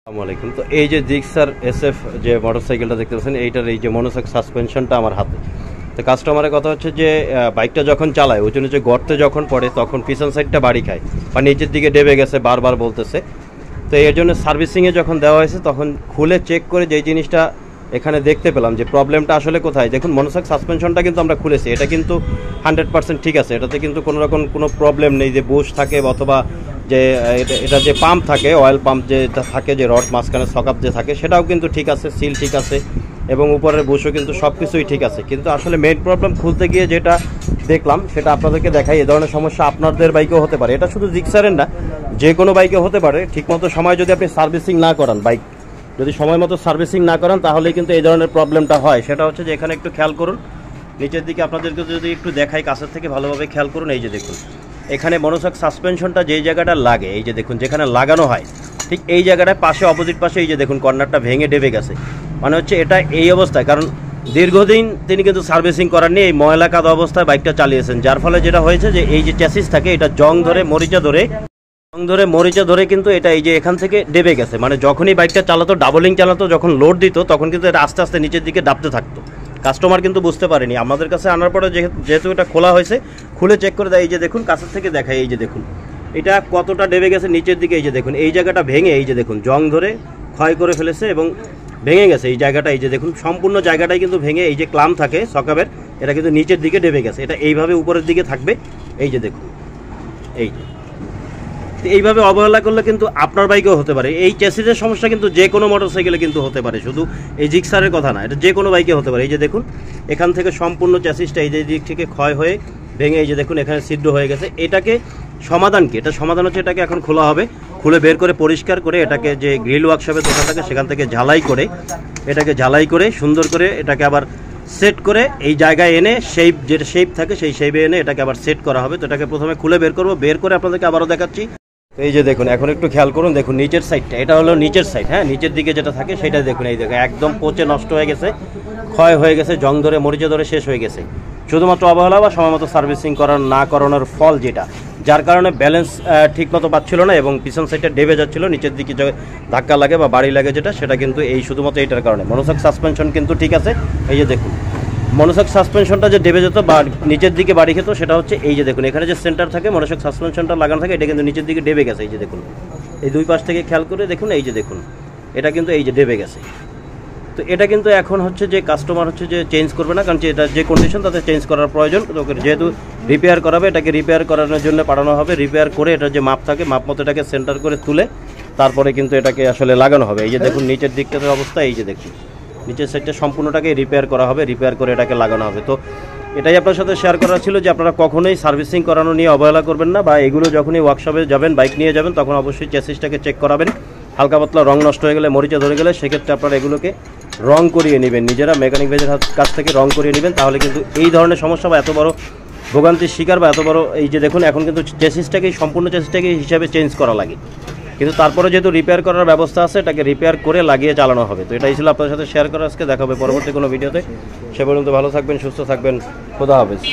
আসসালামু আলাইকুম। তো এই যে জিক্সার SF যে মোটরসাইকেলটা দেখতে পাচ্ছেন, এইটার এই যে মনোসক সাসপেনশনটা আমার হাতে। তো কাস্টমারের কথা হচ্ছে যে বাইকটা যখন চালায় ওই জন্য যে গর্তে যখন পড়ে তখন পিছন সাইডটা বাড়ি খায় বা নিচের দিকে ডেবে গেছে বারবার বলতেছে। তো এর জন্য সার্ভিসিংয়ে যখন দেওয়া হয়েছে তখন খুলে চেক করে যেই জিনিসটা এখানে দেখতে পেলাম যে প্রবলেমটা আসলে কোথায়। দেখুন, মনোসক সাসপেনশনটা কিন্তু আমরা খুলেছি, এটা কিন্তু 100% ঠিক আছে, এটাতে কিন্তু কোনো রকম কোনো প্রবলেম নেই যে বুশ থাকে অথবা যে এটা যে পাম্প থাকে, অয়েল পাম্প যেটা থাকে, যে রড মাঝখানে সকাপ যে থাকে, সেটাও কিন্তু ঠিক আছে, সিল ঠিক আছে এবং উপরের বুশও কিন্তু সব কিছুই ঠিক আছে। কিন্তু আসলে মেইন প্রবলেম খুলতে গিয়ে যেটা দেখলাম সেটা আপনাদেরকে দেখাই। এই ধরনের সমস্যা আপনাদের বাইকেও হতে পারে, এটা শুধু জিক্সারের না, যে কোনো বাইকে হতে পারে। ঠিকমতো সময় যদি আপনি সার্ভিসিং না করান, বাইক যদি সময় মতো সার্ভিসিং না করান, তাহলেই কিন্তু এই ধরনের প্রবলেমটা হয়। সেটা হচ্ছে যে এখানে একটু খেয়াল করুন, নিচের দিকে আপনাদেরকে যদি একটু দেখাই কাছের থেকে ভালোভাবে খেয়াল করুন। এই যে দেখুন, এখানে মনোসক সাসপেনশনটা যেই জায়গাটা লাগে, এই যে দেখুন যেখানে লাগানো হয় ঠিক এই জায়গাটায় পাশে অপোজিট পাশে এই যে দেখুন কর্নারটা ভেঙে ডেবে গেছে। মানে হচ্ছে এটা এই অবস্থায়, কারণ দীর্ঘদিন তিনি কিন্তু সার্ভিসিং করাননি, এই ময়লা কাদা অবস্থায় বাইকটা চালিয়েছেন, যার ফলে যেটা হয়েছে যে এই যে চ্যাসিস থাকে এটা জং ধরে মরিচা ধরে কিন্তু এটা এই যে এখান থেকে ডেবে গেছে। মানে যখনই বাইকটা চালাতো, ডাবলিং চালাতো, যখন লোড দিত তখন কিন্তু এটা আস্তে আস্তে নিচের দিকে ডাবতে থাকতো। কাস্টমার কিন্তু বুঝতে পারেনি। আমাদের কাছে আনার পরে যেহেতু এটা খোলা হয়েছে, খুলে চেক করে দেয়। এই যে দেখুন কাছের থেকে দেখায়, এই যে দেখুন এটা কতটা ডেবে গেছে নিচের দিকে। এই যে দেখুন এই জায়গাটা ভেঙে এই যে দেখুন জং ধরে ক্ষয় করে ফেলেছে এবং ভেঙে গেছে এই জায়গাটা। এই যে দেখুন সম্পূর্ণ জায়গাটাই কিন্তু ভেঙে, এই যে ক্লাম থাকে সকাবের, এটা কিন্তু নিচের দিকে ডেবে গেছে। এটা এইভাবে উপরের দিকে থাকবে, এই যে দেখুন এইভাবে অবহেলা করলে কিন্তু আপনার বাইকেও হতে পারে। এই চ্যাসিসের সমস্যা কিন্তু যে কোনো মোটরসাইকেলে কিন্তু হতে পারে, শুধু এই জিক্সারের কথা না, এটা যে কোনো বাইকে হতে পারে। এই যে দেখুন এখান থেকে সম্পূর্ণ চ্যাসিসটা এই যে দিক থেকে ক্ষয় হয়ে ভেঙে এই যে দেখুন এখানে ছিদ্র হয়ে গেছে। এটাকে সমাধান কি? এটা সমাধান হচ্ছে এটাকে এখন খোলা হবে, খুলে বের করে পরিষ্কার করে এটাকে যে গ্রিল ওয়ার্কশপের দোকান থাকে সেখান থেকে ঝালাই করে সুন্দর করে এটাকে আবার সেট করে এই জায়গায় এনে যেটা শেপ থাকে সেই শেপে এনে এটাকে আবার সেট করা হবে। তো এটাকে প্রথমে খুলে বের করবো, বের করে আপনাদেরকে আবারও দেখাচ্ছি। এই যে দেখুন এখন একটু খেয়াল করুন, দেখুন নিচের সাইডটা, এটা হলো নিচের সাইড, হ্যাঁ নিচের দিকে যেটা থাকে সেটা দেখুন। এই দেখুন একদম পচে নষ্ট হয়ে গেছে, ক্ষয় হয়ে গেছে, জং ধরে মরিচা ধরে শেষ হয়ে গেছে, শুধুমাত্র অবহেলা বা সময় মতো সার্ভিসিং না করানোর ফল যেটা, যার কারণে ব্যালেন্স ঠিক মতো পাচ্ছিল না এবং পিছন সাইডটা ডেবে যাচ্ছিল, নিচের দিকে ধাক্কা লাগে বা বাড়ি লাগে যেটা, সেটা কিন্তু এই শুধুমাত্র এইটার কারণে। মনোসক সাসপেনশন কিন্তু ঠিক আছে। এই যে দেখুন মনোসক সাসপেনশনটা যে ডেবে যেত বা নিচের দিকে বাড়ি খেত, সেটা হচ্ছে এই যে দেখুন এখানে যে সেন্টার থাকে মনোসক সাসপেনশনটা লাগানো থাকে, এটা কিন্তু নিচের দিকে ডেবে গেছে। এই যে দেখুন এই দুই পাশ থেকে খেয়াল করে দেখুন, এই যে দেখুন এটা কিন্তু এই যে ডেবে গেছে। তো এটা কিন্তু এখন হচ্ছে যে কাস্টমার হচ্ছে যে চেঞ্জ করবে না, কারণ এটা যে কন্ডিশন তাতে চেঞ্জ করার প্রয়োজন। যেহেতু রিপেয়ার করাবে, এটাকে রিপেয়ার করানোর জন্য পাঠানো হবে। রিপেয়ার করে এটার যে মাপ থাকে মাপ মতো এটাকে সেন্টার করে তুলে তারপরে কিন্তু এটাকে আসলে লাগানো হবে। এই যে দেখুন নিচের দিকটার অবস্থা, এই যে দেখুন নিচের সাইডটা সম্পূর্ণটাকে রিপেয়ার করা হবে, রিপেয়ার করে এটাকে লাগানো হবে। তো এটাই আপনার সাথে শেয়ার করা ছিল যে আপনারা কখনোই সার্ভিসিং করানো নিয়ে অবহেলা করবেন না, বা এগুলো যখনই ওয়ার্কশপে যাবেন বাইক নিয়ে যাবেন তখন অবশ্যই চ্যাসিসটাকে চেক করাবেন। হালকা পাতলা রং নষ্ট হয়ে গেলে, মরিচা ধরে গেলে, সেক্ষেত্রে আপনারা এগুলোকে রং করিয়ে নেবেন, নিজেরা মেকানিক ভাইদের কাছ থেকে রং করিয়ে নেবেন। তাহলে কিন্তু এই ধরনের সমস্যা বা এত বড় ভোগান্তির শিকার বা এত বড় এই যে দেখুন এখন কিন্তু সম্পূর্ণ চ্যাসিসটাকে হিসাবে চেঞ্জ করা লাগে, কিন্তু তারপরে যেহেতু রিপেয়ার করার ব্যবস্থা আছে এটাকে রিপেয়ার করে লাগিয়ে চালানো হবে। তো এটাই ছিল আপনাদের সাথে শেয়ার করা আজকে। দেখা হবে পরবর্তী কোনো ভিডিওতে। সে পর্যন্ত ভালো থাকবেন, সুস্থ থাকবেন, খোদা হাফেজ।